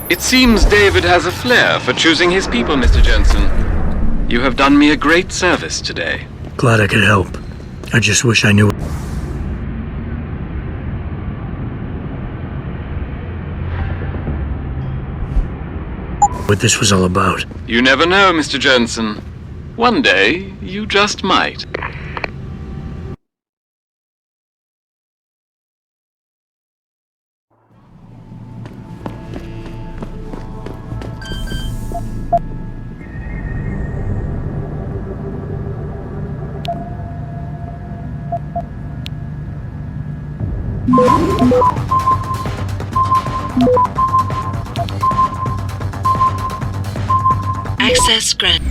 It seems David has a flair for choosing his people, Mr. Jensen. You have done me a great service today. Glad I could help. I just wish I knew what this was all about. You never know, Mr. Jensen. One day, you just might. Access granted.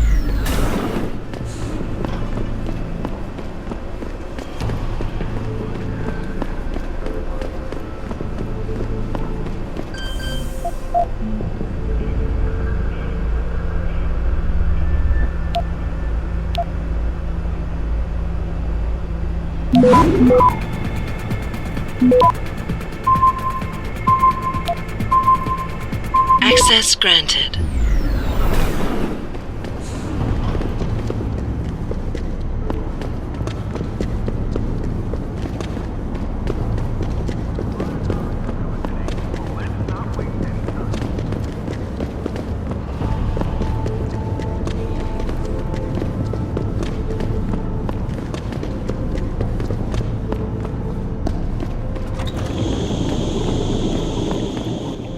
Access granted.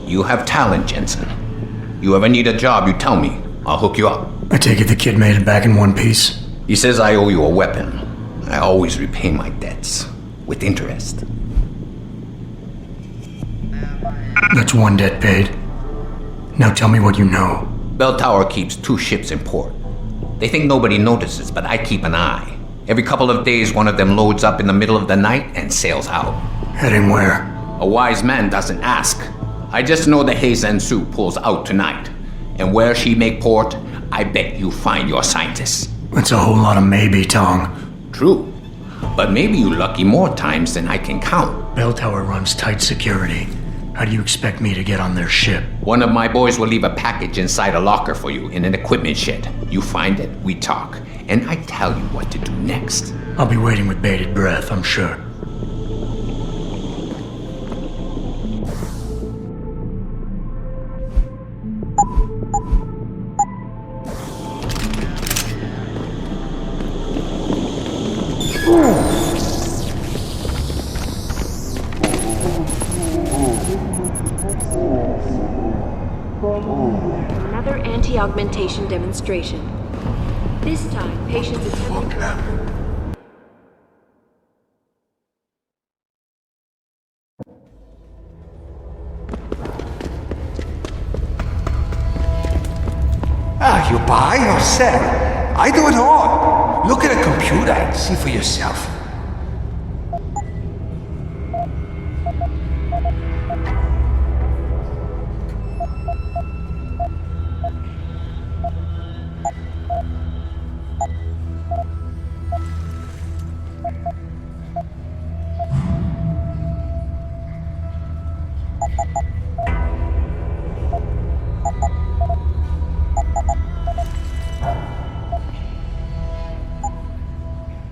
You have talent, Jensen. You ever need a job, you tell me. I'll hook you up. I take it the kid made it back in one piece. He says I owe you a weapon. I always repay my debts. With interest. That's one debt paid. Now tell me what you know. Bell Tower keeps 2 ships in port. They think nobody notices, but I keep an eye. Every couple of days, one of them loads up in the middle of the night and sails out. Heading where? A wise man doesn't ask. I just know the Heizen Su pulls out tonight. And where she make port, I bet you find your scientists. That's a whole lot of maybe, Tong. True. But maybe you lucky more times than I can count. Bell Tower runs tight security. How do you expect me to get on their ship? One of my boys will leave a package inside a locker for you in an equipment shed. You find it, we talk, and I tell you what to do next. I'll be waiting with bated breath, I'm sure. Another anti-augmentation demonstration. This time, patients attempting You buy or sell? I do it all. Look at a computer and see for yourself.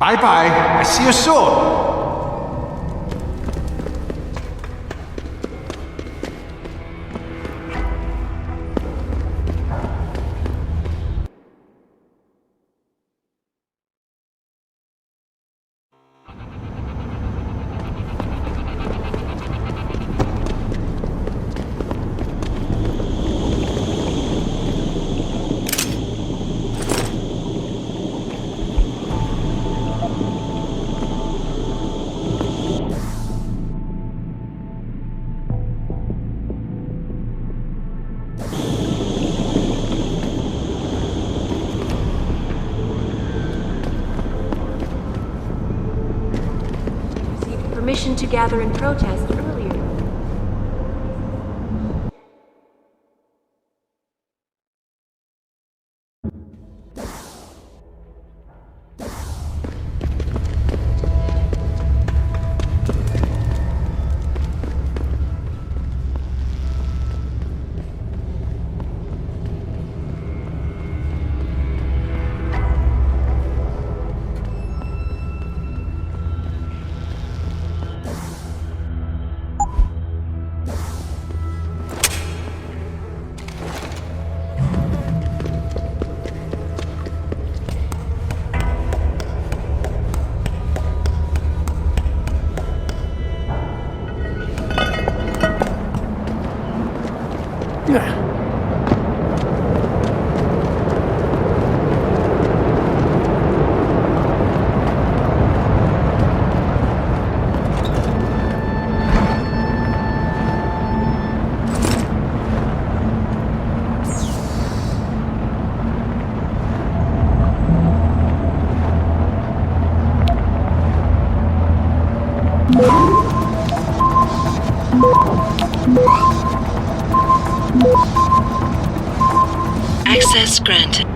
Bye-bye. I see you soon. permission to gather in protest earlier. Access granted.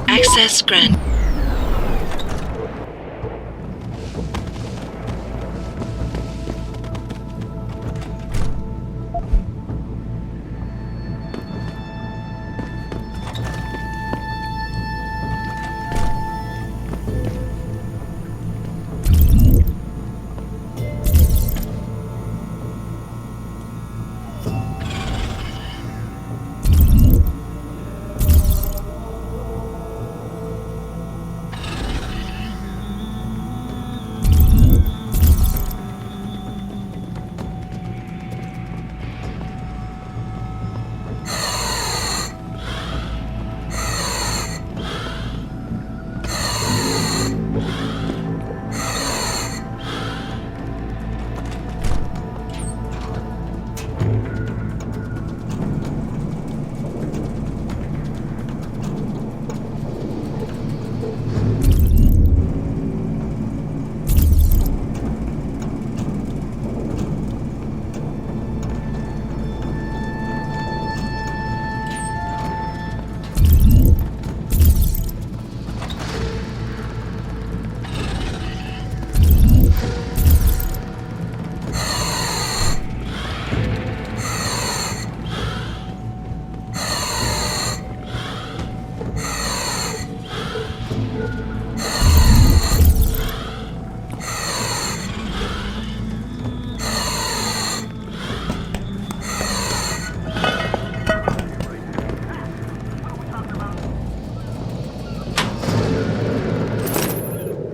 Access granted.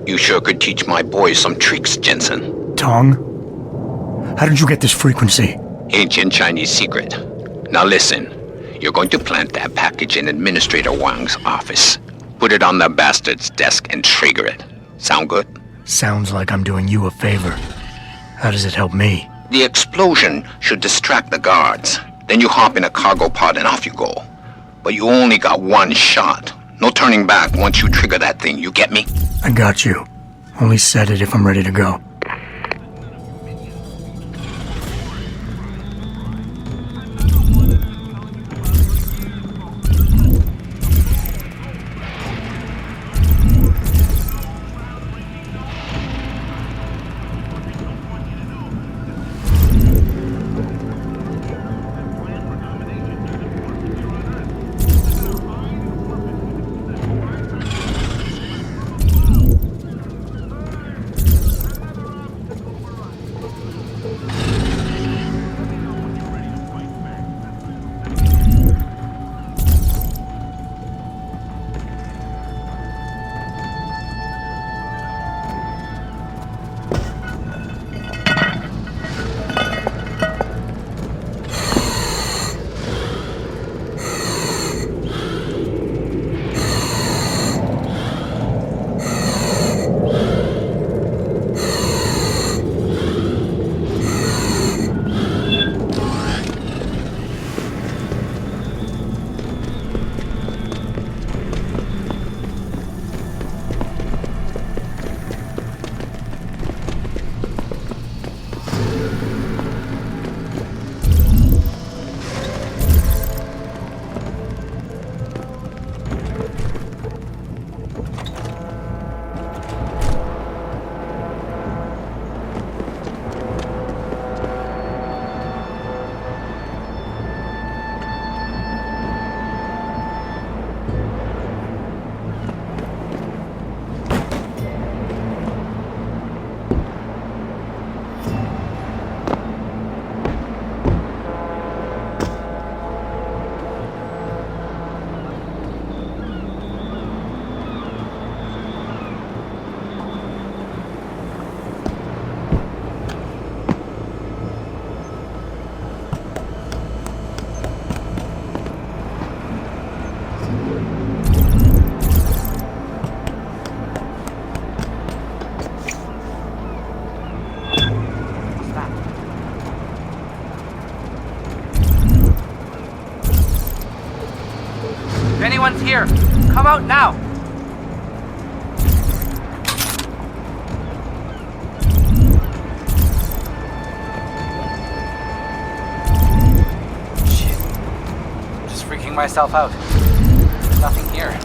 You sure could teach my boys some tricks, Jensen. Tong? How did you get this frequency? Ancient Chinese secret. Now listen, you're going to plant that package in Administrator Wang's office. Put it on the bastard's desk and trigger it. Sound good? Sounds like I'm doing you a favor. How does it help me? The explosion should distract the guards. Then you hop in a cargo pod and off you go. But you only got one shot. No turning back once you trigger that thing, you get me? I got you. Only set it if I'm ready to go. anyone's here. Come out now. Shit. I'm just freaking myself out. There's nothing here.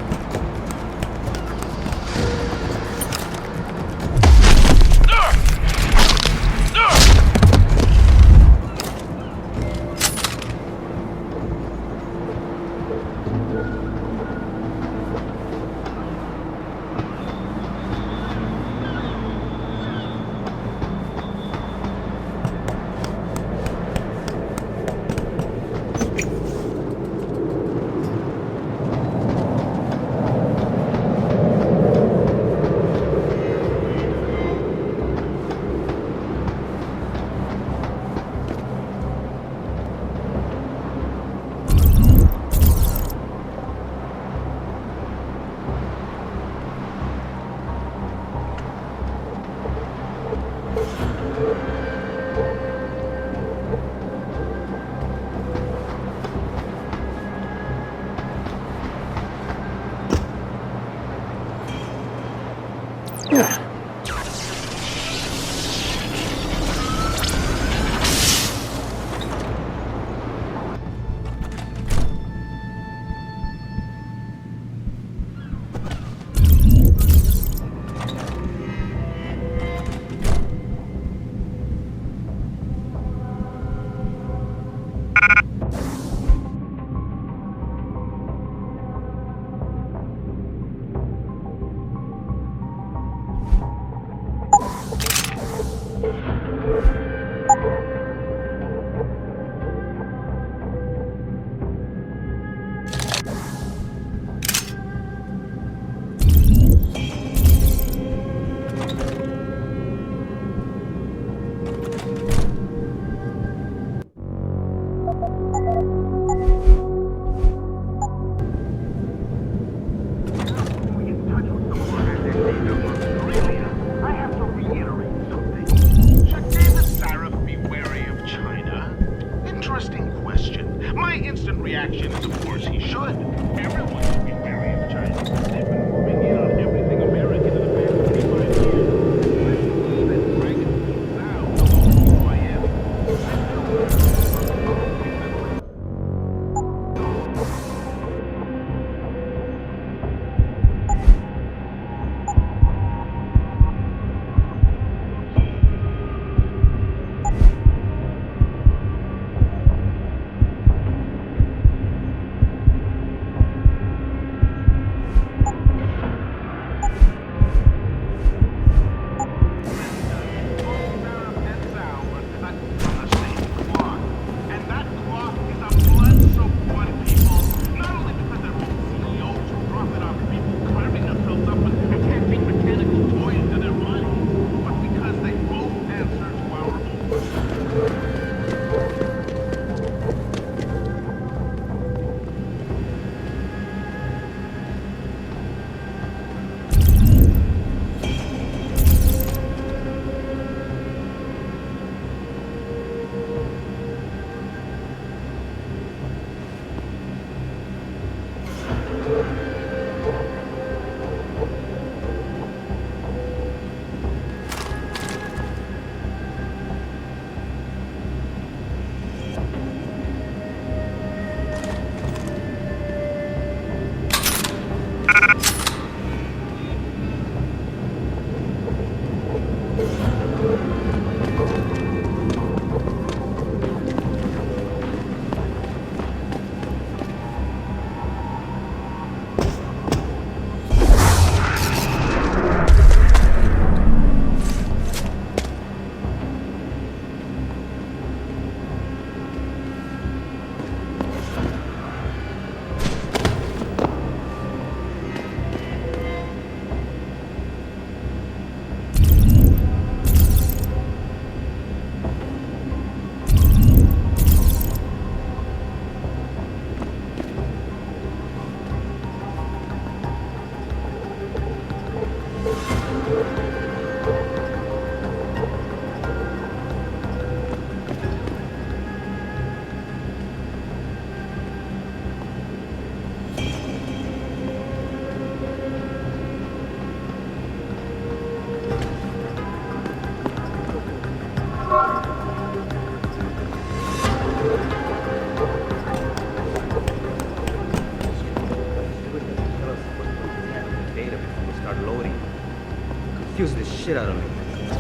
shit out of me.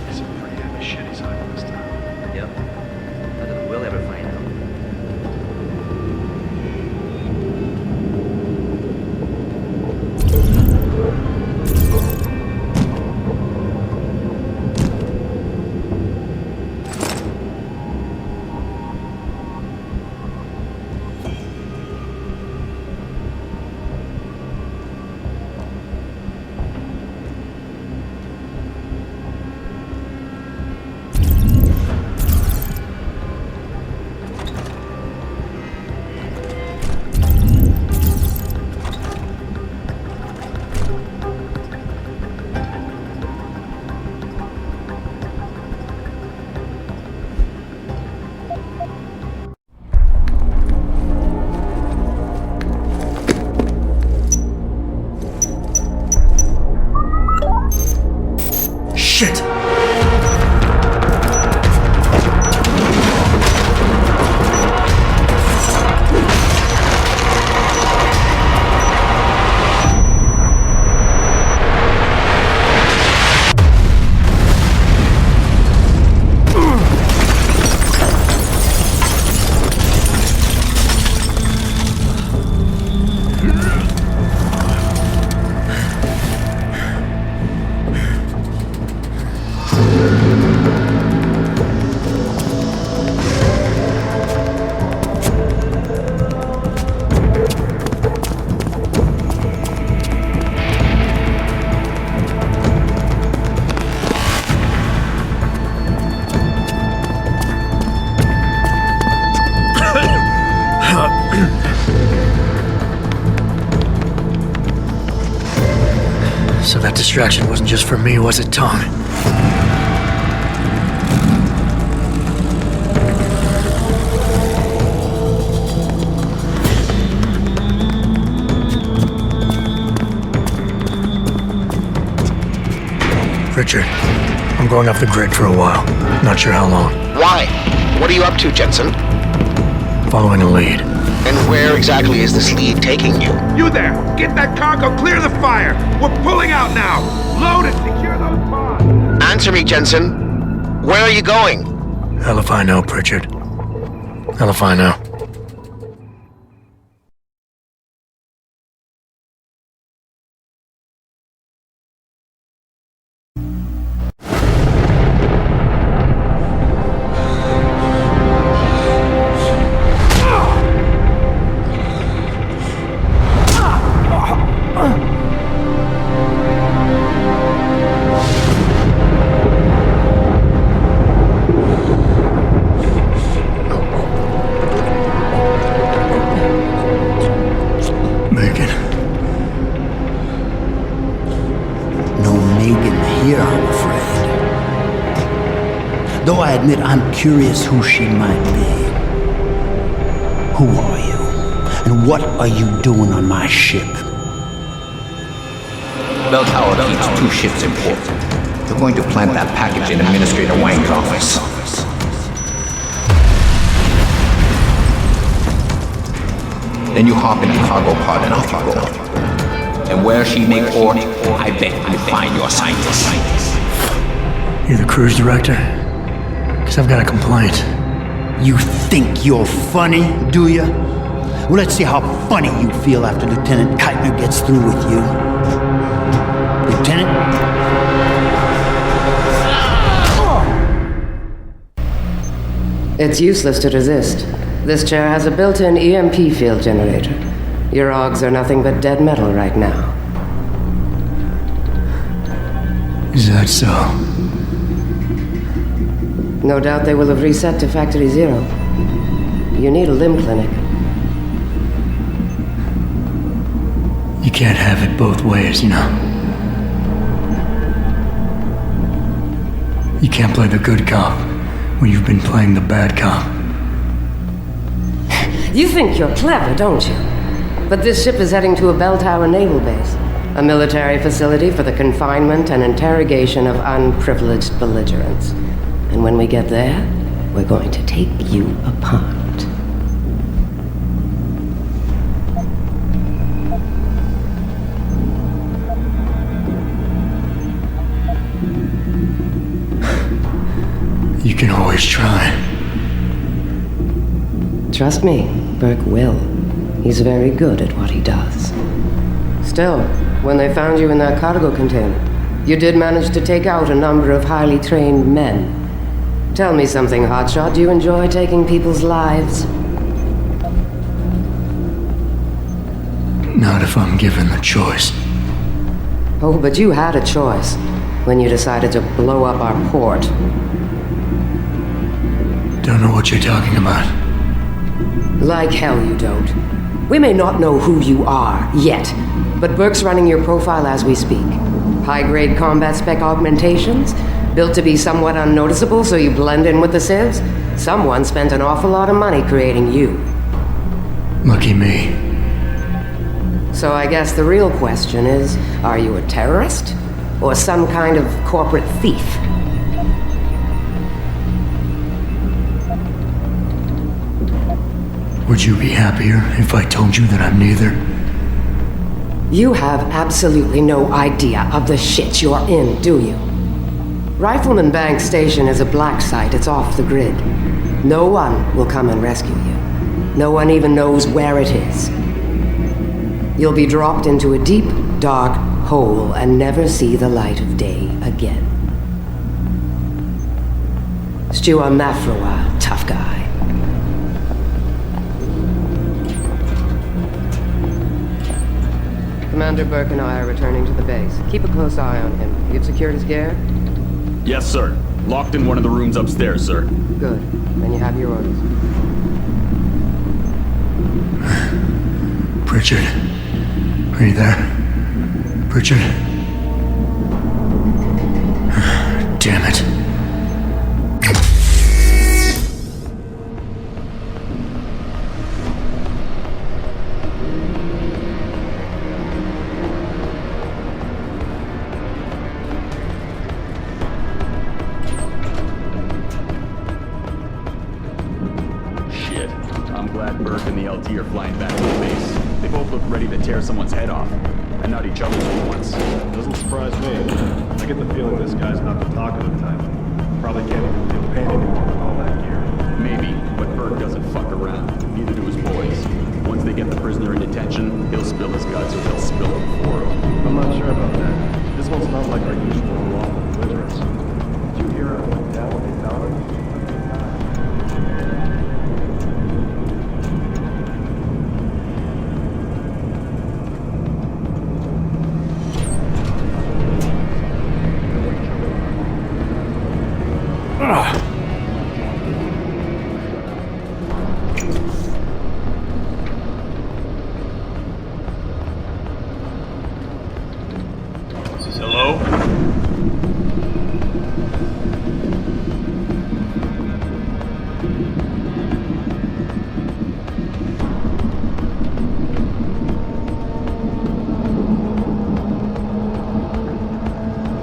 It's a pretty heavy shit he's hiding this time. Yep. Not that we'll ever find out. Shit! So that distraction wasn't just for me, was it, Tom? Richard, I'm going off the grid for a while. Not sure how long. Why? What are you up to, Jensen? Following a lead. And where exactly is this lead taking you? You there! Get that cargo, clear the fire! We're pulling out now! Load and secure those pods! Answer me, Jensen. Where are you going? Hell if I know, Pritchard. Hell if I know. Though I admit I'm curious who she might be. Who are you? And what are you doing on my ship? Bell Tower keeps 2 ships in port. They're going to plant that package in Administrator Wang's office. Then you hop in a cargo pod and off you go. And where she make port, I bet you find your scientist. You're the cruise director? Because I've got a complaint. You think you're funny, do you? Well, let's see how funny you feel after Lieutenant Keitner gets through with you. Lieutenant? It's useless to resist. This chair has a built-in EMP field generator. Your augs are nothing but dead metal right now. Is that so? No doubt they will have reset to Factory 0. You need a limb clinic. You can't have it both ways, you know. You can't play the good cop when you've been playing the bad cop. You think you're clever, don't you? But this ship is heading to a bell tower naval base, a military facility for the confinement and interrogation of unprivileged belligerents. And when we get there, we're going to take you apart. always trying. Trust me, Burke will. He's very good at what he does. Still, when they found you in that cargo container, you did manage to take out a number of highly trained men. Tell me something, Hotshot. Do you enjoy taking people's lives? Not if I'm given the choice. Oh, but you had a choice when you decided to blow up our port. Don't know what you're talking about. Like hell you don't. We may not know who you are yet, but Burke's running your profile as we speak. High-grade combat spec augmentations, built to be somewhat unnoticeable so you blend in with the civs. Someone spent an awful lot of money creating you. Lucky me. So I guess the real question is, are you a terrorist? Or some kind of corporate thief? Would you be happier if I told you that I'm neither? You have absolutely no idea of the shit you're in, do you? Rifleman Bank Station is a black site. It's off the grid. No one will come and rescue you. No one even knows where it is. You'll be dropped into a deep, dark hole and never see the light of day again. Stew on that for a while, tough guy. Commander Burke and I are returning to the base. Keep a close eye on him. You've secured his gear? Yes, sir. Locked in one of the rooms upstairs, sir. Good. Then you have your orders. Pritchard. Are you there? Pritchard? Damn it. Shit. I'm glad Burke and the LT are flying back to the base. They both look ready to tear someone's head off. And not each other's at once. Doesn't surprise me. I get the feeling this guy's not the talkative type. Probably can't even feel pain anymore with all that gear. Maybe, but Burke doesn't fuck around. Neither do his boys. Once they get the prisoner in detention, he'll spill his guts or they'll spill them for him. I'm not sure about that. This one's not like our usual unlawful belligerents. Did you hear how it went down when they found him? Hello?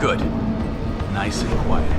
Good. Nice and quiet.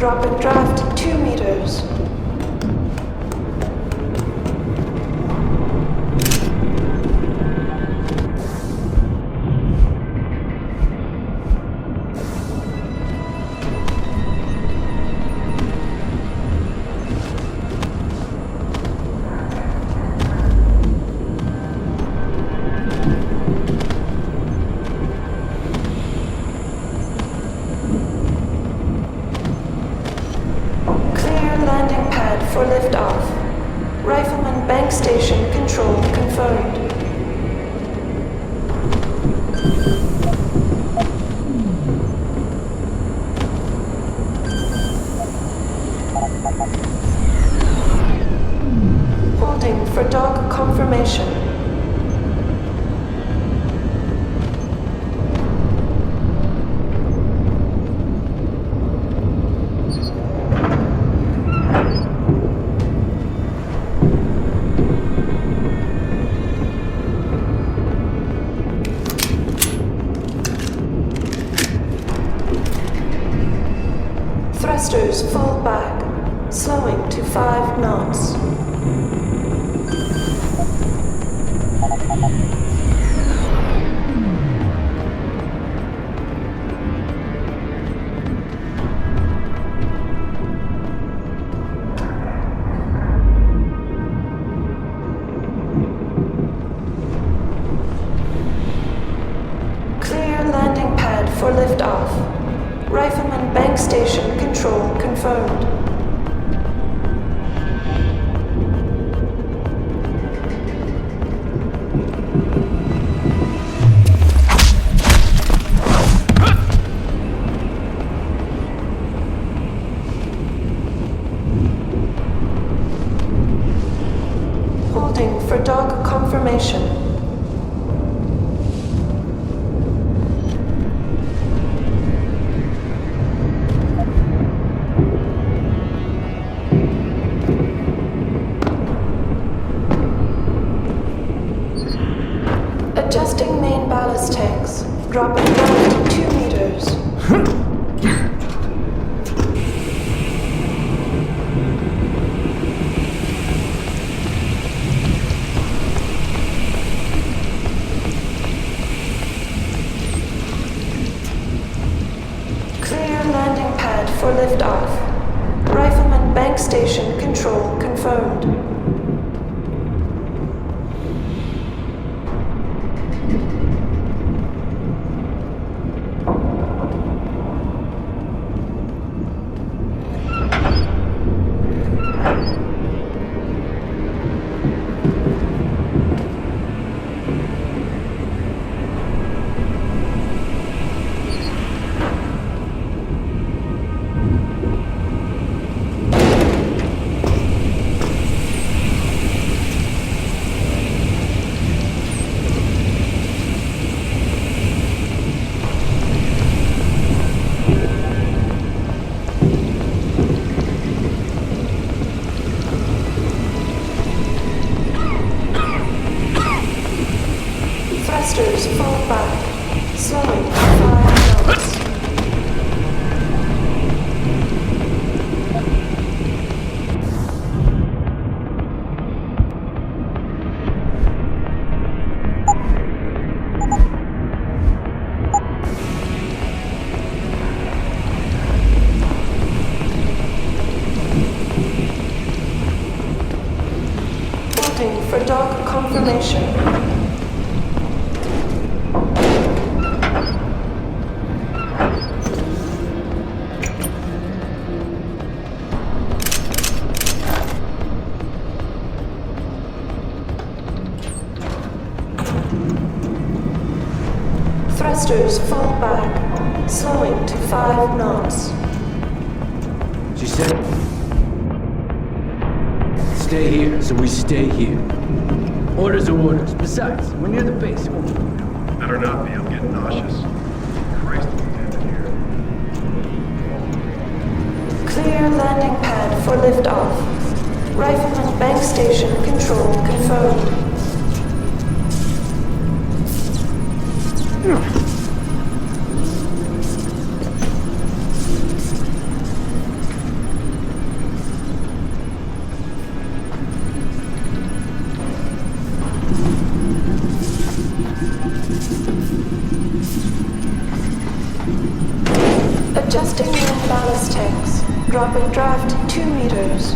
Dropping draft 2 meters. For liftoff. Rifleman bank station control confirmed. Holding for dog confirmation. Thrusters full back, slowing to 5 knots. Clear landing pad for liftoff. Rifleman bank station control confirmed. Holding for dog confirmation. Adjusting main ballast tanks. Dropping down to 2 meters. Clear landing pad for liftoff. Rifleman bank station control confirmed. Thrusters fall back, slowing to 5 knots. Holding for dog confirmation. Thrusters fall back, slowing to 5 knots. She said, stay here, so we stay here. Orders are orders. Besides, we're near the base. Better not be, I'm getting nauseous. Christ, damn it here. Clear landing pad for liftoff. Rifleman bank station control confirmed. Dropping draft 2 meters.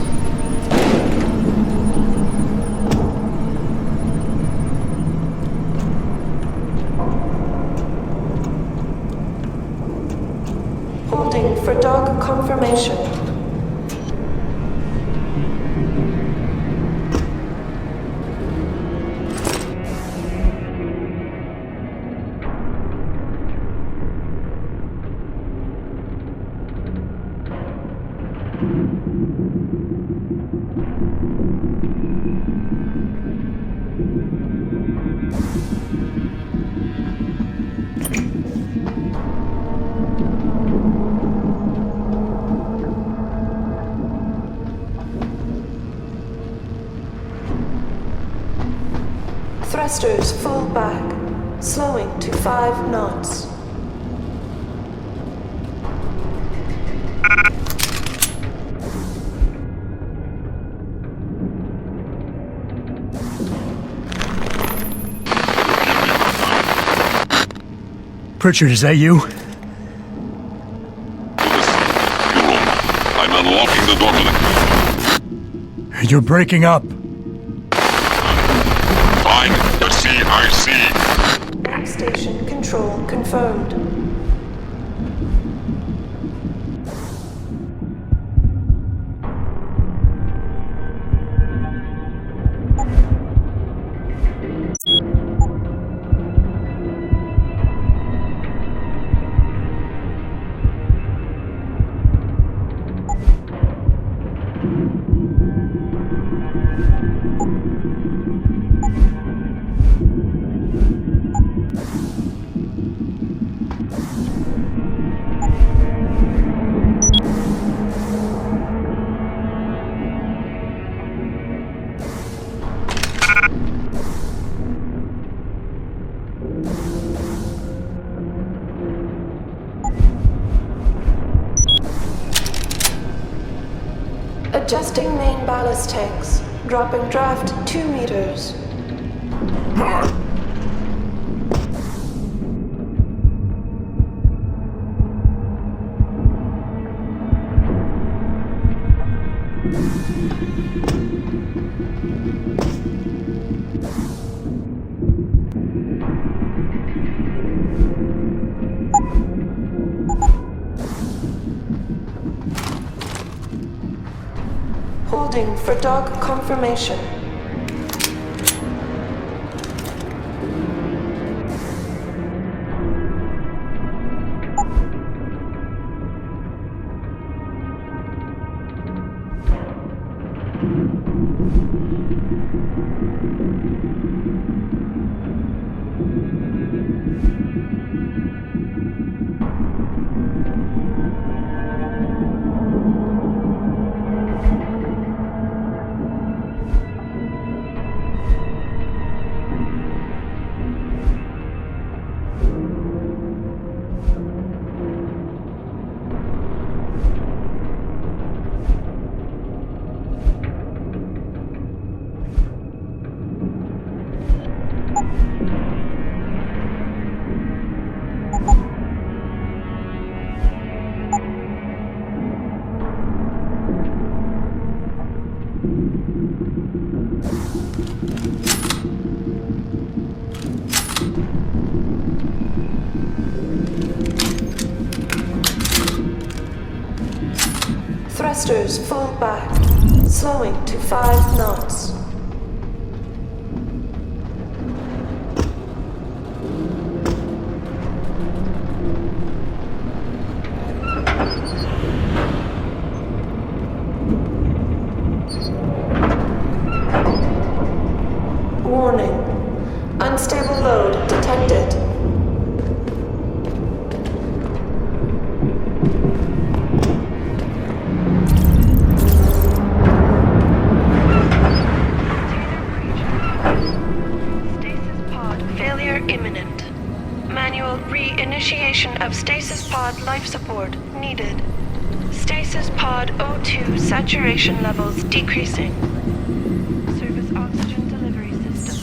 Holding for dog confirmation. Thrusters full back, slowing to 5 knots. Pritchard, is that you? I'm unlocking the door to the... You're breaking up. Fine, but see, I see. Back station control confirmed. Adjusting main ballast tanks. Dropping draft 2 meters. Holding for dog confirmation. Thrusters full back, slowing to 5 knots. Warning. Unstable load detected. Imminent. Manual re-initiation of stasis pod life support needed. Stasis pod O2 saturation levels decreasing. Service oxygen delivery system.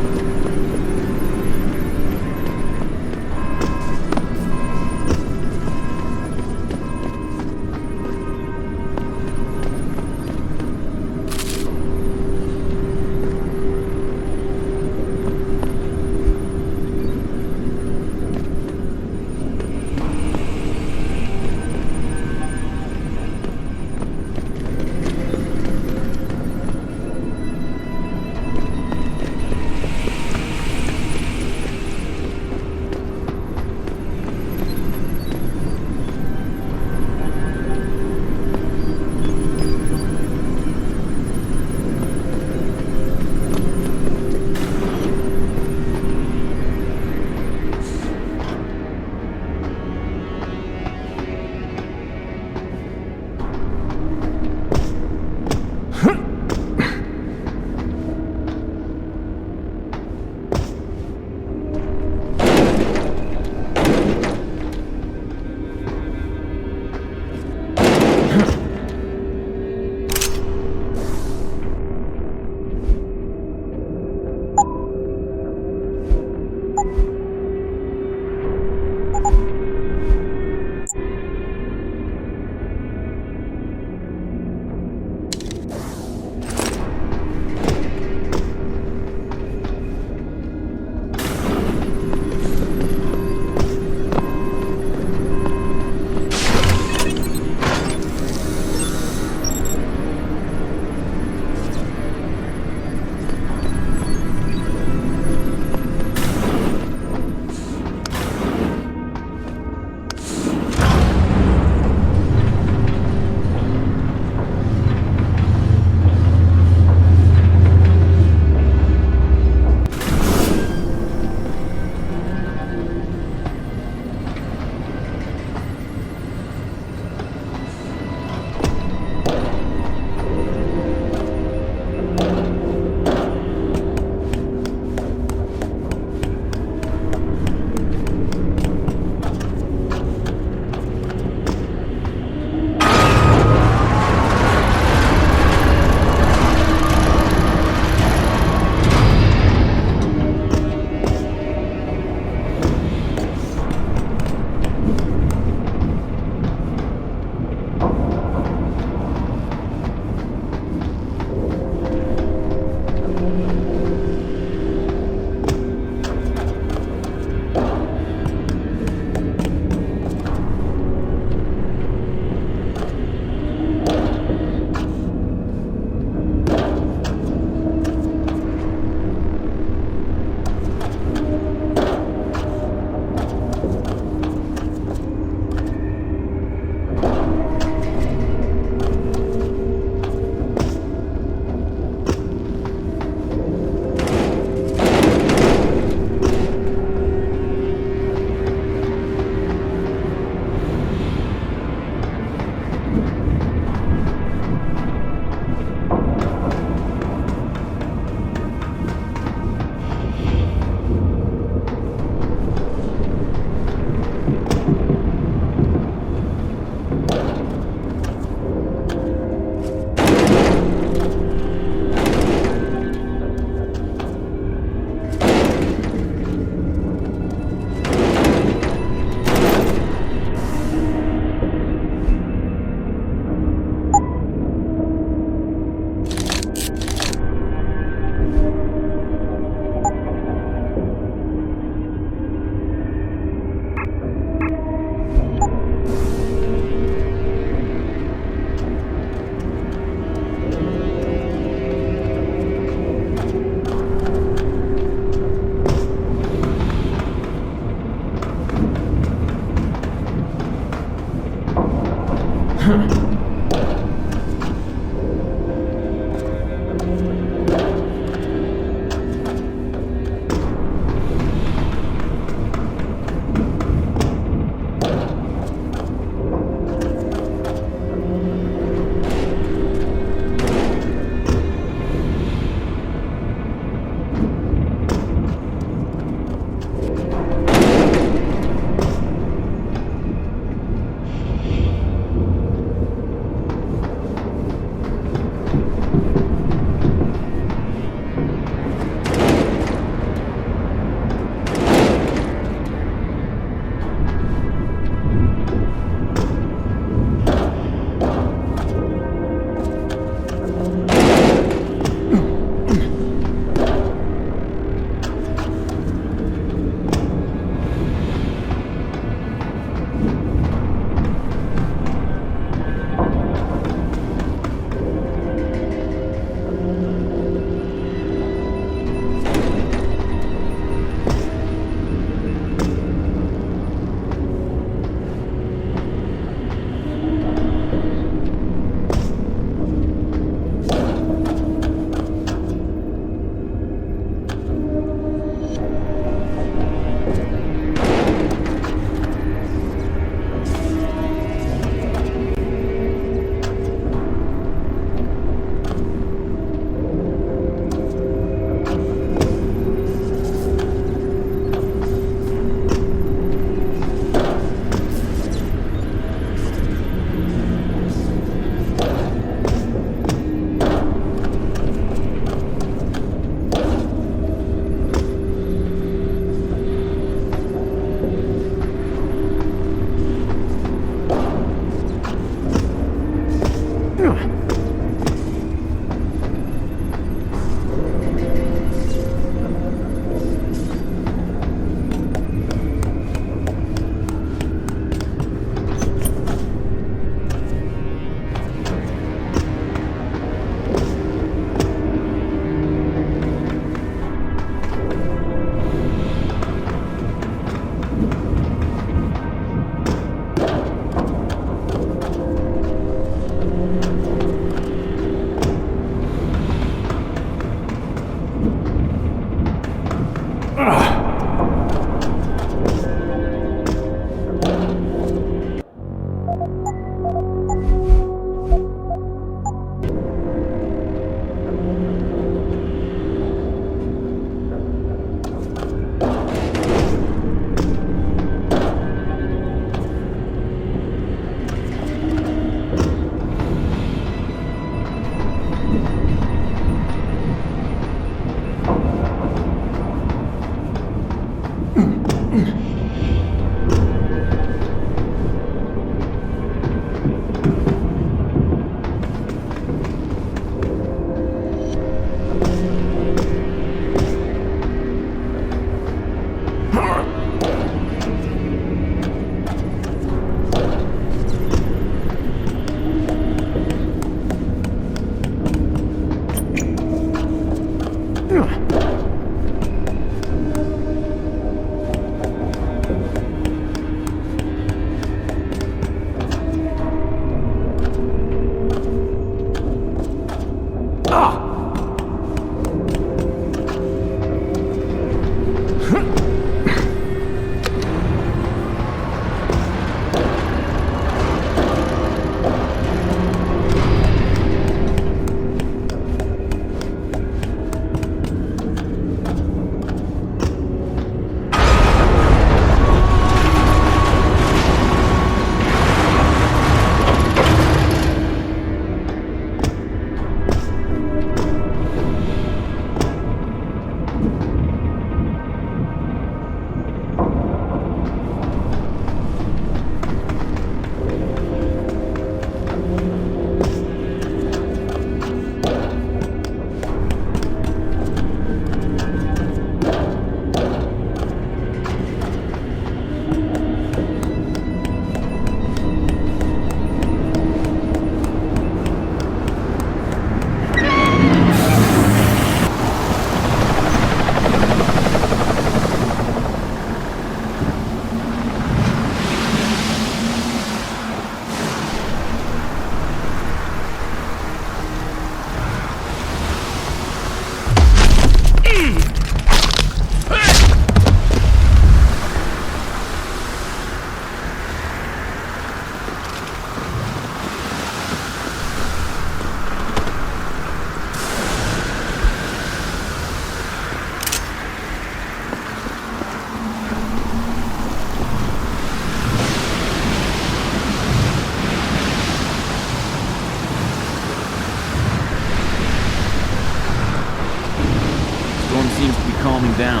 calming down.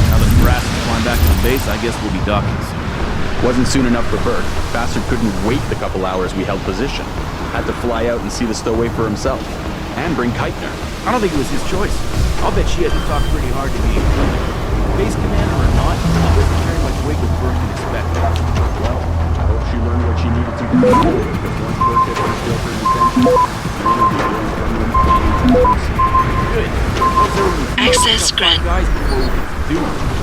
Now that Brass has climbed back to the base, I guess we'll be docking soon. Wasn't soon enough for Bert. Bastard couldn't wait the couple hours we held position. Had to fly out and see the stowaway for himself. And bring Keitner. I don't think it was his choice. I'll bet she had to talk pretty hard to be included. Base commander or not, he doesn't carry much weight with Bert can expect. Well, I hope she learned what she needed to do. Because once Bert gets her still for detention, you're going to be doing permanent. Good. Access granted. Guys before we can do it.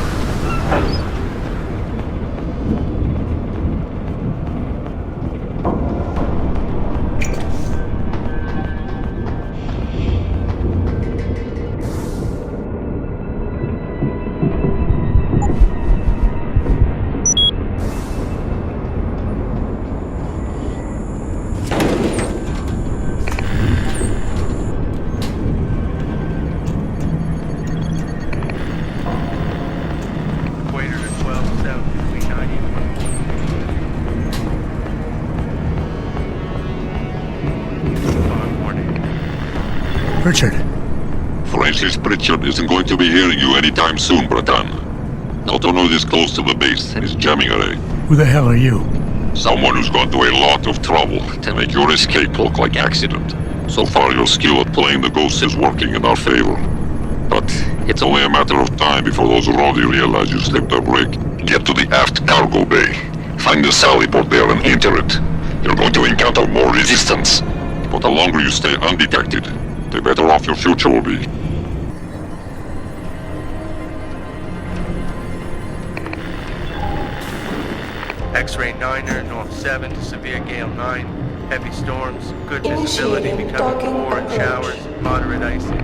Richard. Francis Pritchard isn't going to be hearing you anytime soon, Bratan. Not only this close to the base, his jamming array. Who the hell are you? Someone who's gone to a lot of trouble to make your escape look like accident. So far, your skill at playing the ghost is working in our favor. But it's only a matter of time before those Rodi realize you slipped a break. Get to the aft cargo bay. Find the sally port there and enter it. You're going to encounter more resistance. But the longer you stay undetected, the better off your future will be. X-ray 9er, North 7 to severe gale 9. Heavy storms, good visibility, becoming poor in showers, moderate icing.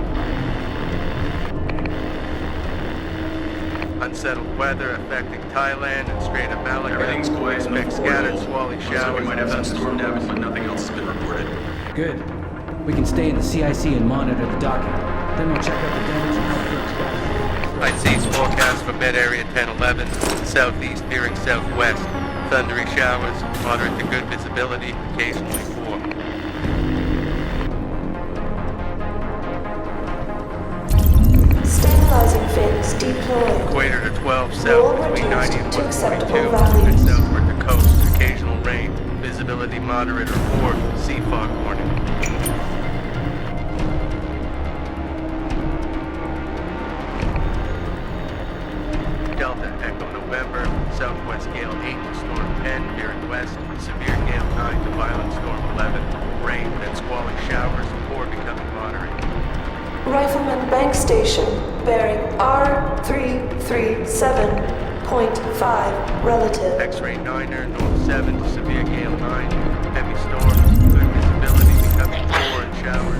Unsettled weather affecting Thailand and Strait of Malacca. Everything's quiet. Expect scattered squally showers. We might have some storm damage, but nothing else has been reported. Good. We can stay in the CIC and monitor the docking. Then we'll check out the damage and help fix that. IC's forecast for mid area 1011, southeast veering southwest. Thundery showers, moderate to good visibility, occasionally poor. Stabilizing fins deployed. Equator to 12 south between 90 and 142, and southward to coast, occasional rain, visibility moderate or poor, sea fog warning. Gale 8 to Storm 10, veering west, severe Gale 9 to violent Storm 11, rain, then squally showers, or becoming moderate. Rifleman Bank Station, bearing R337.5, relative. X-ray 9er, north 7 to severe Gale 9, heavy storms, good visibility, becoming 4 and showers.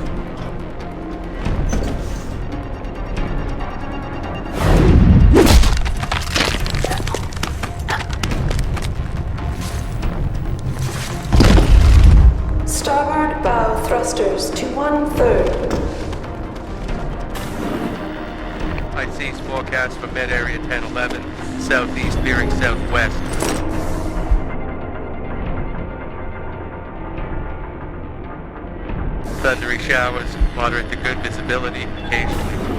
Starboard bow thrusters to 1/3. IC's forecast for Med Area 1011, southeast veering southwest. Thundery showers, moderate to good visibility, occasionally poor.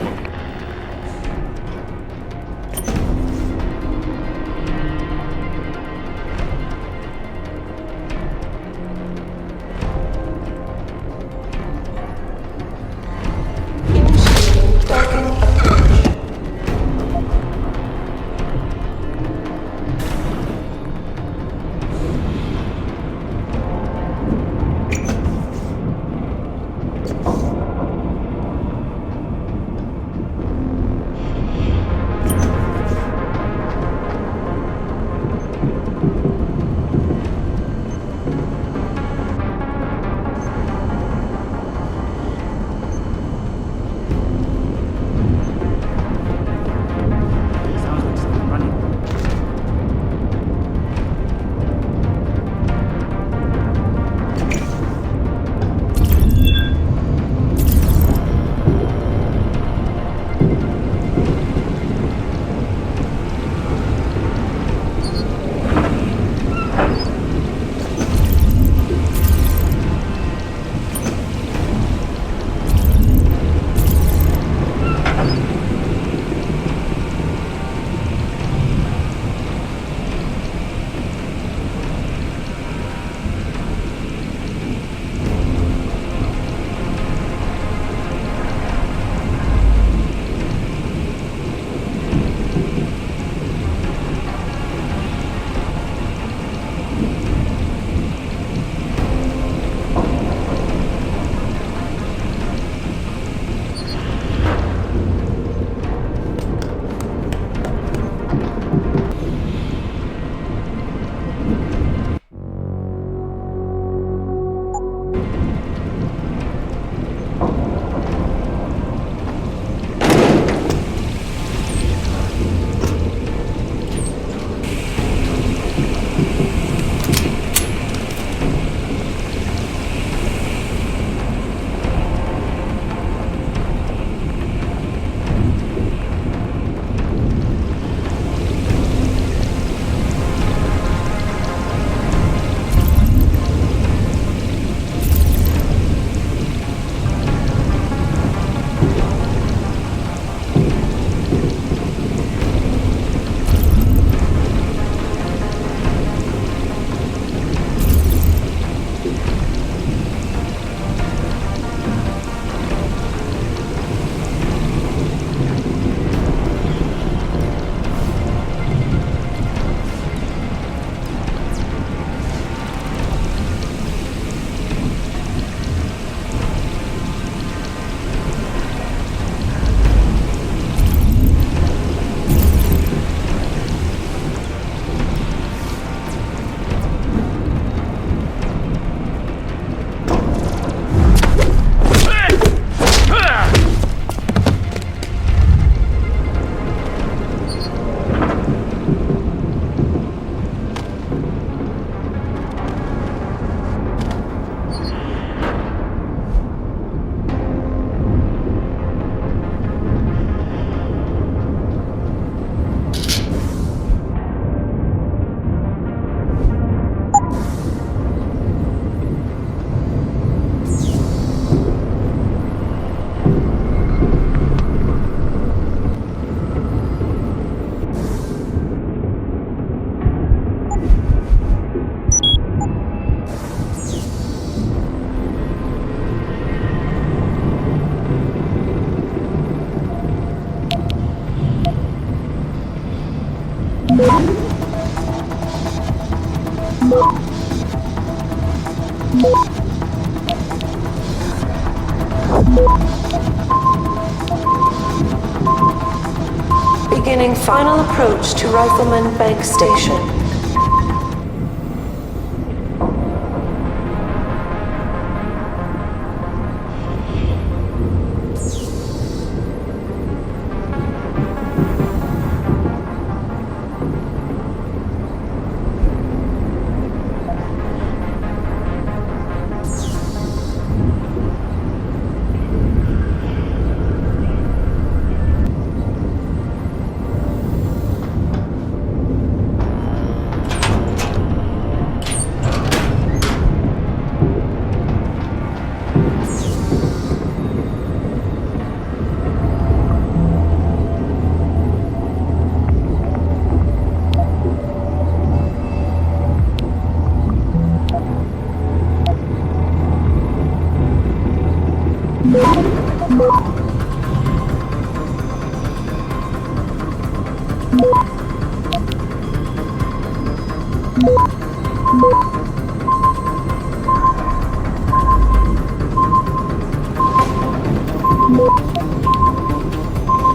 Beginning final approach to Rifleman Bank Station.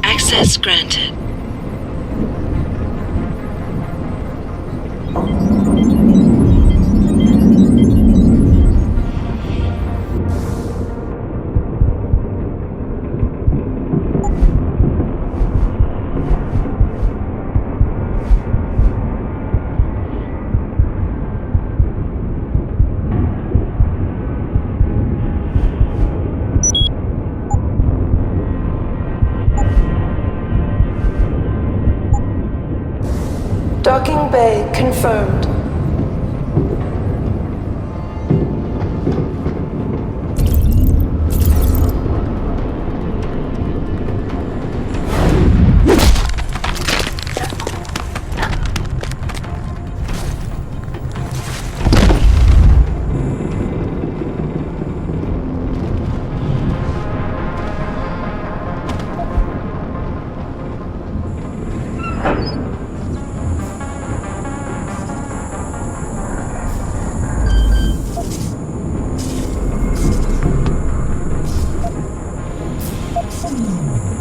Access granted. Docking bay confirmed.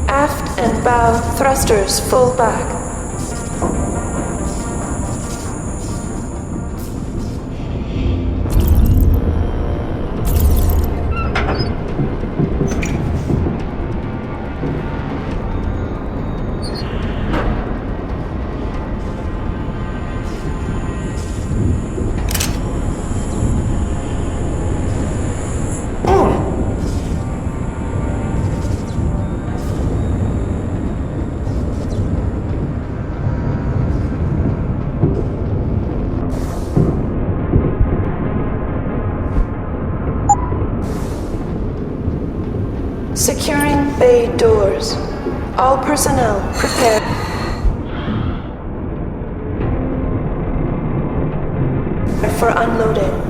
Aft and bow thrusters full back. Securing bay doors. All personnel prepare. For unloading.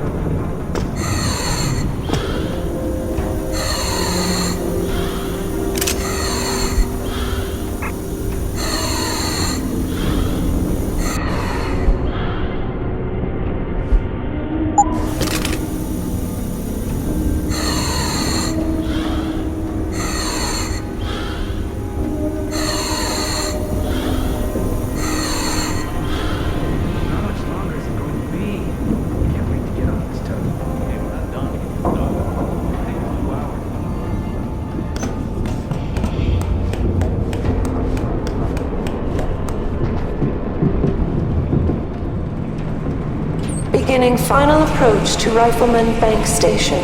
Beginning final approach to Rifleman Bank Station.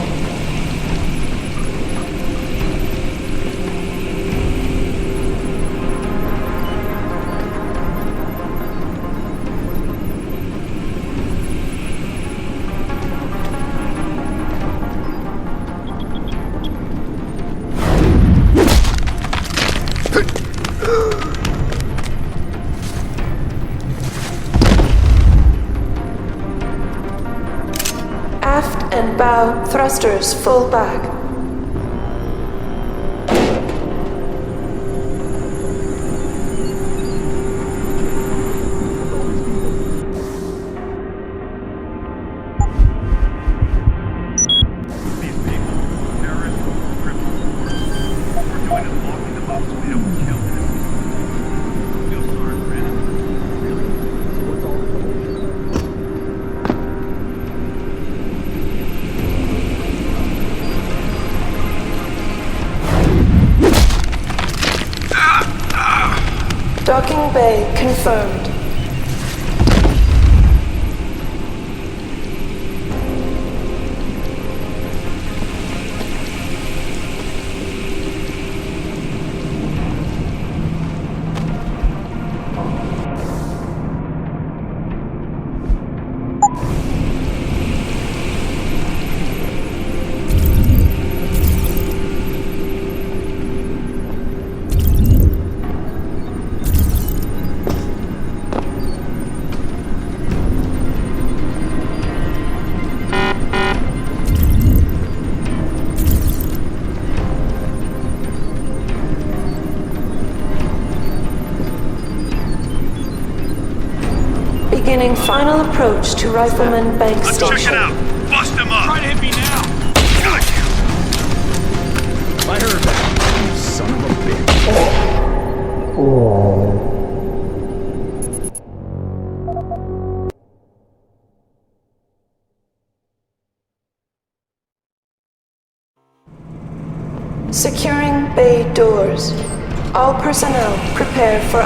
Aft and bow thrusters full back. We're going to lock in the box. We don't kill them. Feel sorry. Docking bay confirmed. Beginning final approach to Rifleman Bank Station. Let's check it out. Bust him up. Try to hit me now. Got you. I heard that. You son of a bitch. Securing bay doors. All personnel prepare for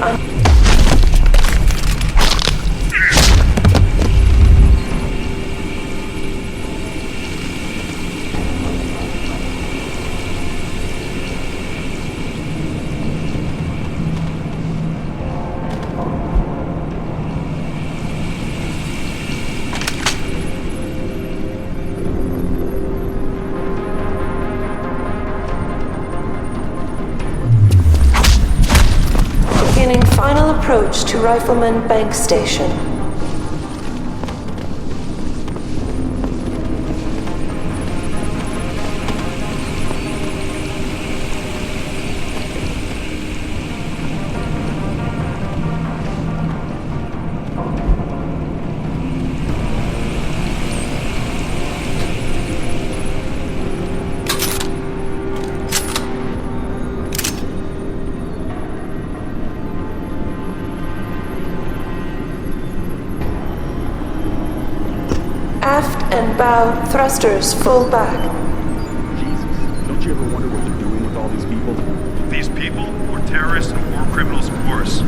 final approach to Rifleman Bank Station. Aft and bow thrusters full back. Jesus, don't you ever wonder what they're doing with all these people? These people were terrorists and war criminals, of course.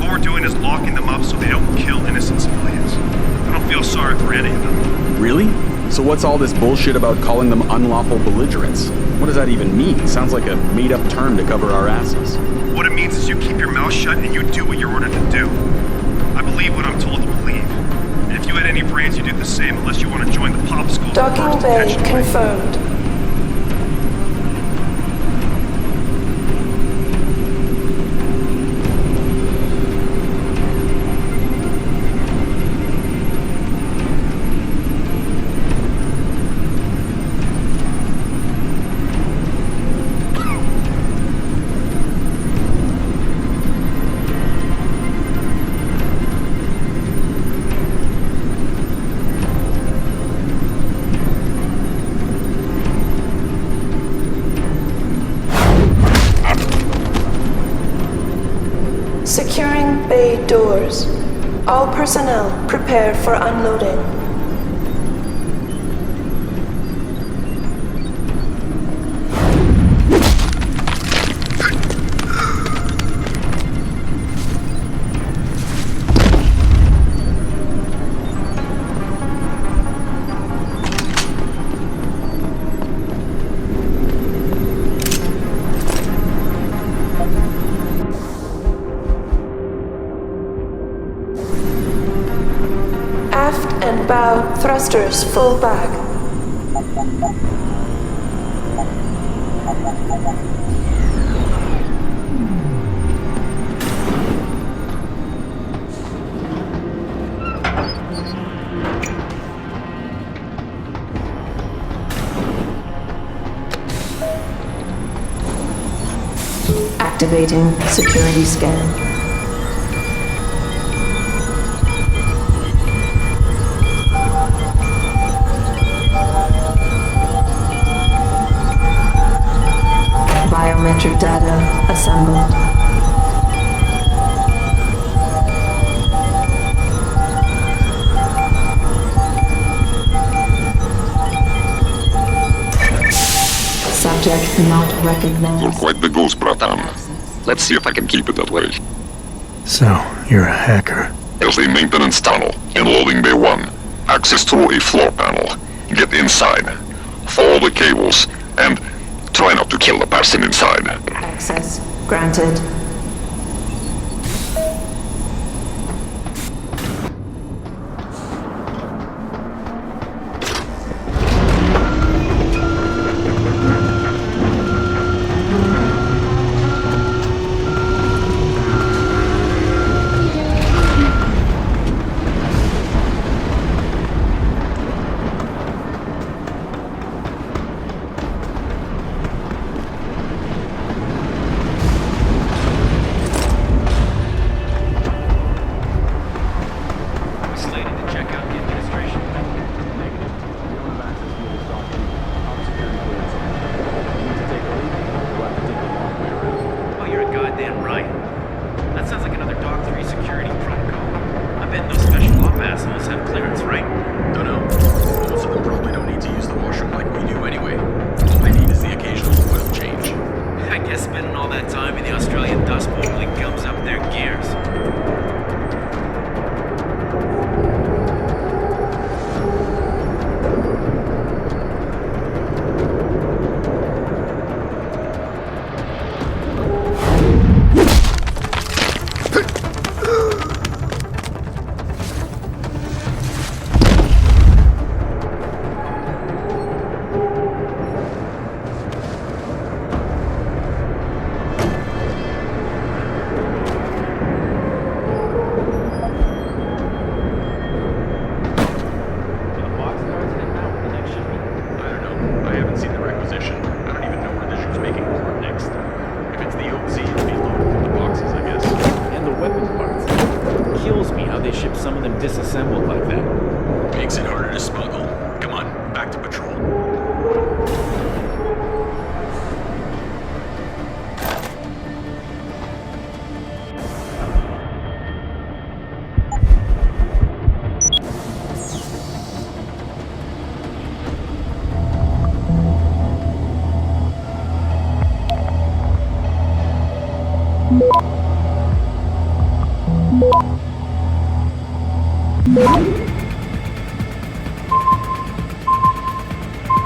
What we're doing is locking them up so they don't kill innocent civilians. I don't feel sorry for any of them. Really? So what's all this bullshit about calling them unlawful belligerents? What does that even mean? Sounds like a made-up term to cover our asses. What it means is you keep your mouth shut and you do what you're ordered to do. I believe what I'm told to believe. And if you had any brains, you do the same unless you want to join the popsicles. Docking bay confirmed. Securing bay doors. All personnel prepare for unloading. And bow thrusters full back. Activating security scan. Biometric data assembled. Subject not recognized. You're quite the ghost, Bratan. Let's see if I can keep it that way. So, you're a hacker. There's the maintenance tunnel in loading bay 1. Access through a floor panel. Get inside. Follow the cables, and try not to kill the person inside. Access granted.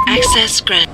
Access granted.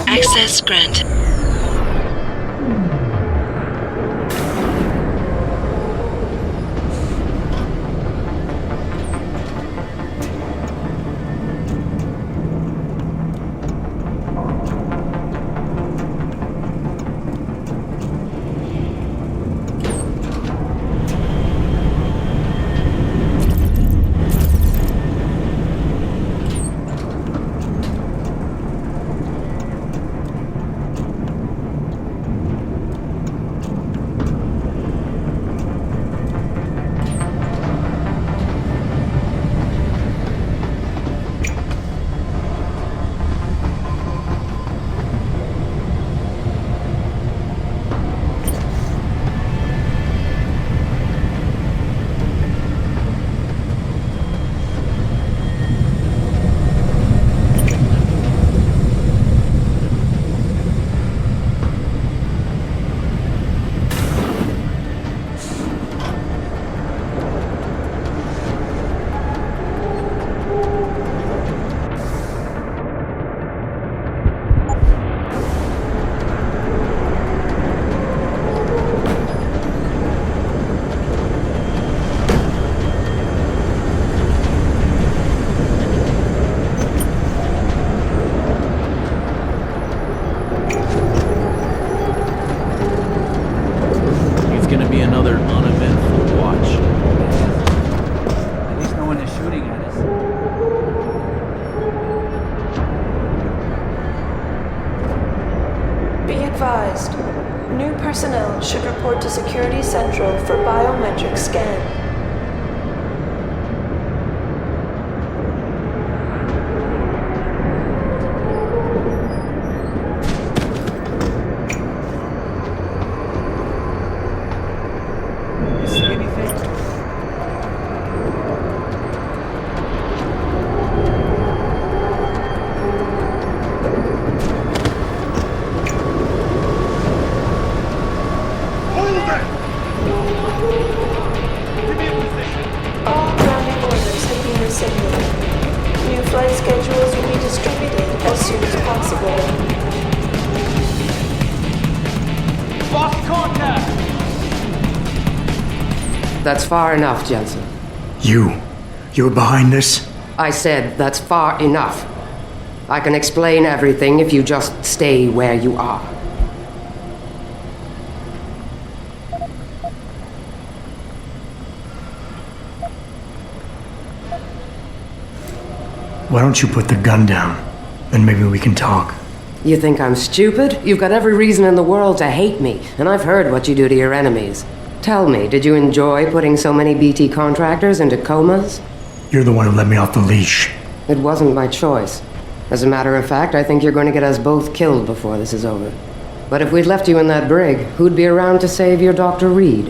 Access granted. advised. New personnel should report to Security Central for biometric scan. You see anything? All grounding orders have been rescinded. New flight schedules will be distributed as soon as possible. Lost contact! That's far enough, Jensen. You're behind this? I said that's far enough. I can explain everything if you just stay where you are. Why don't you put the gun down? Then maybe we can talk. You think I'm stupid? You've got every reason in the world to hate me, and I've heard what you do to your enemies. Tell me, did you enjoy putting so many BT contractors into comas? You're the one who let me off the leash. It wasn't my choice. As a matter of fact, I think you're going to get us both killed before this is over. But if we'd left you in that brig, who'd be around to save your Dr. Reed?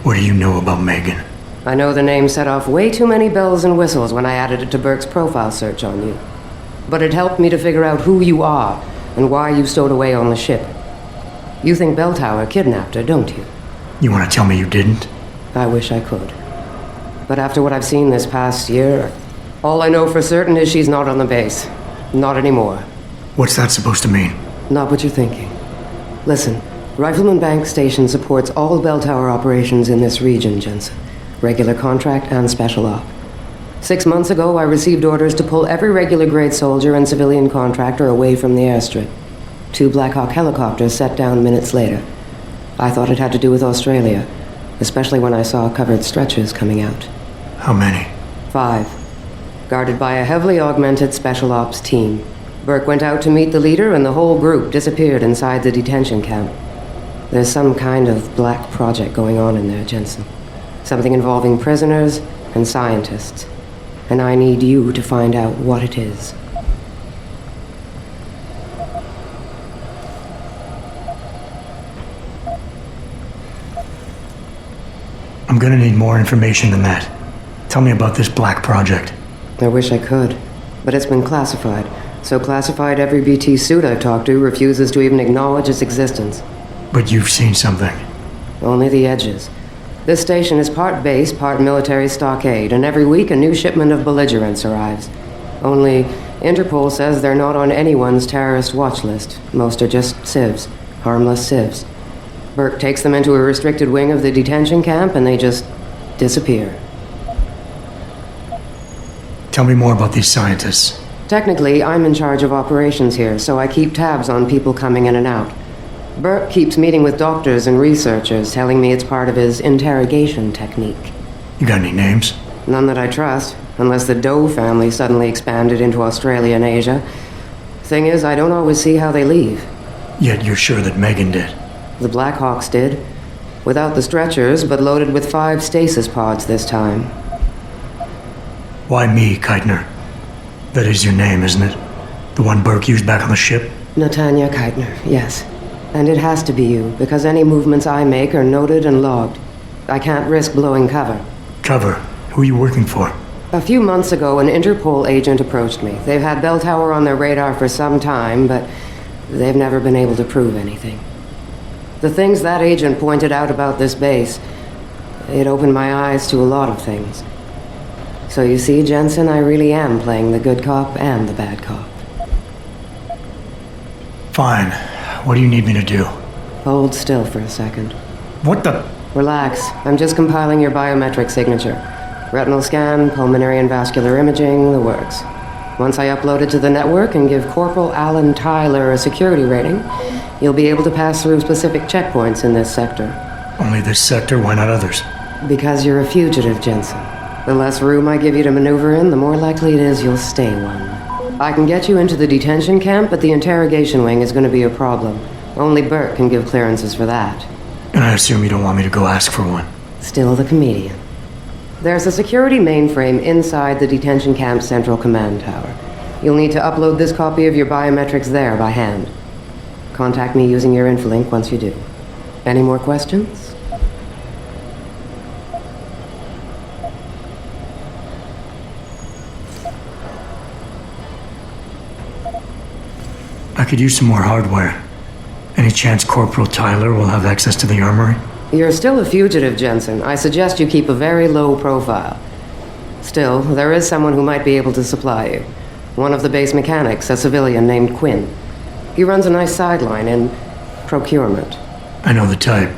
What do you know about Megan? I know the name set off way too many bells and whistles when I added it to Burke's profile search on you. But it helped me to figure out who you are and why you stowed away on the ship. You think Bell Tower kidnapped her, don't you? You want to tell me you didn't? I wish I could. But after what I've seen this past year, all I know for certain is she's not on the base. Not anymore. What's that supposed to mean? Not what you're thinking. Listen, Rifleman Bank Station supports all Bell Tower operations in this region, Jensen. Regular contract and special op. 6 months ago, I received orders to pull every regular grade soldier and civilian contractor away from the airstrip. 2 Black Hawk helicopters set down minutes later. I thought it had to do with Australia, especially when I saw covered stretchers coming out. How many? 5. Guarded by a heavily augmented special ops team. Burke went out to meet the leader and the whole group disappeared inside the detention camp. There's some kind of black project going on in there, Jensen. Something involving prisoners and scientists. And I need you to find out what it is. I'm gonna need more information than that. Tell me about this black project. I wish I could, but it's been classified. So classified every BT suit I've talked to refuses to even acknowledge its existence. But you've seen something. Only the edges. This station is part base, part military stockade, and every week a new shipment of belligerents arrives. Only, Interpol says they're not on anyone's terrorist watch list. Most are just civs, harmless civs. Burke takes them into a restricted wing of the detention camp and they just disappear. Tell me more about these scientists. Technically, I'm in charge of operations here, so I keep tabs on people coming in and out. Burke keeps meeting with doctors and researchers, telling me it's part of his interrogation technique. You got any names? None that I trust, unless the Doe family suddenly expanded into Australia and Asia. Thing is, I don't always see how they leave. Yet you're sure that Megan did? The Blackhawks did. Without the stretchers, but loaded with 5 stasis pods this time. Why me, Keitner? That is your name, isn't it? The one Burke used back on the ship? Natanya Keitner, yes. And it has to be you, because any movements I make are noted and logged. I can't risk blowing cover. Cover? Who are you working for? A few months ago, an Interpol agent approached me. They've had Bell Tower on their radar for some time, but they've never been able to prove anything. The things that agent pointed out about this base, it opened my eyes to a lot of things. So you see, Jensen, I really am playing the good cop and the bad cop. Fine. What do you need me to do? Hold still for a second. What the? Relax. I'm just compiling your biometric signature. Retinal scan, pulmonary and vascular imaging, the works. Once I upload it to the network and give Corporal Alan Tyler a security rating, you'll be able to pass through specific checkpoints in this sector. Only this sector? Why not others? Because you're a fugitive, Jensen. The less room I give you to maneuver in, the more likely it is you'll stay one. I can get you into the detention camp, but the interrogation wing is going to be a problem. Only Burke can give clearances for that. And I assume you don't want me to go ask for one. Still the comedian. There's a security mainframe inside the detention camp's central command tower. You'll need to upload this copy of your biometrics there by hand. Contact me using your infolink once you do. Any more questions? I could use some more hardware. Any chance Corporal Tyler will have access to the armory? You're still a fugitive, Jensen. I suggest you keep a very low profile. Still, there is someone who might be able to supply you. One of the base mechanics, a civilian named Quinn. He runs a nice sideline in procurement. I know the type.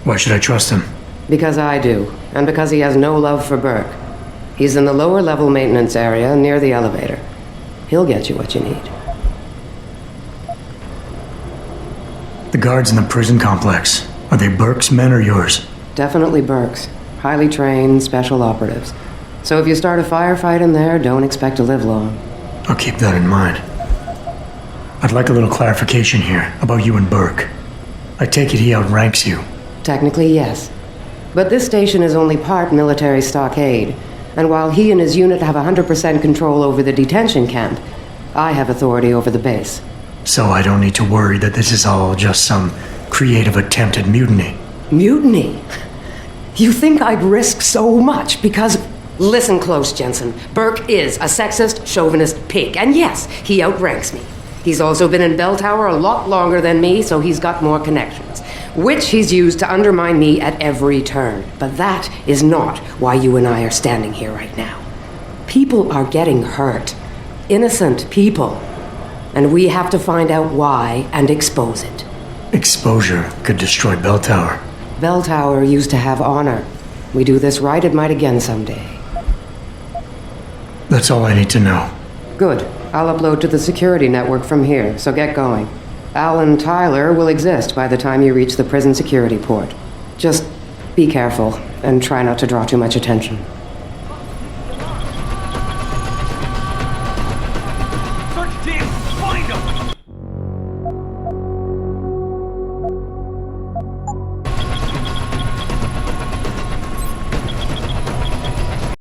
Why should I trust him? Because I do, and because he has no love for Burke. He's in the lower level maintenance area near the elevator. He'll get you what you need. The guards in the prison complex, are they Burke's men or yours? Definitely Burke's. Highly trained special operatives. So if you start a firefight in there, don't expect to live long. I'll keep that in mind. I'd like a little clarification here about you and Burke. I take it he outranks you. Technically, yes. But this station is only part military stockade, and while he and his unit have 100% control over the detention camp, I have authority over the base. So I don't need to worry that this is all just some creative attempt at mutiny. Mutiny? You think I'd risk so much because... Listen close, Jensen. Burke is a sexist, chauvinist pig, and yes, he outranks me. He's also been in Bell Tower a lot longer than me, so he's got more connections, which he's used to undermine me at every turn. But that is not why you and I are standing here right now. People are getting hurt. Innocent people. And we have to find out why and expose it. Exposure could destroy Bell Tower. Bell Tower used to have honor. We do this right, it might again someday. That's all I need to know. Good. I'll upload to the security network from here, so get going. Al and Tyler will exist by the time you reach the prison security port. Just be careful, and try not to draw too much attention.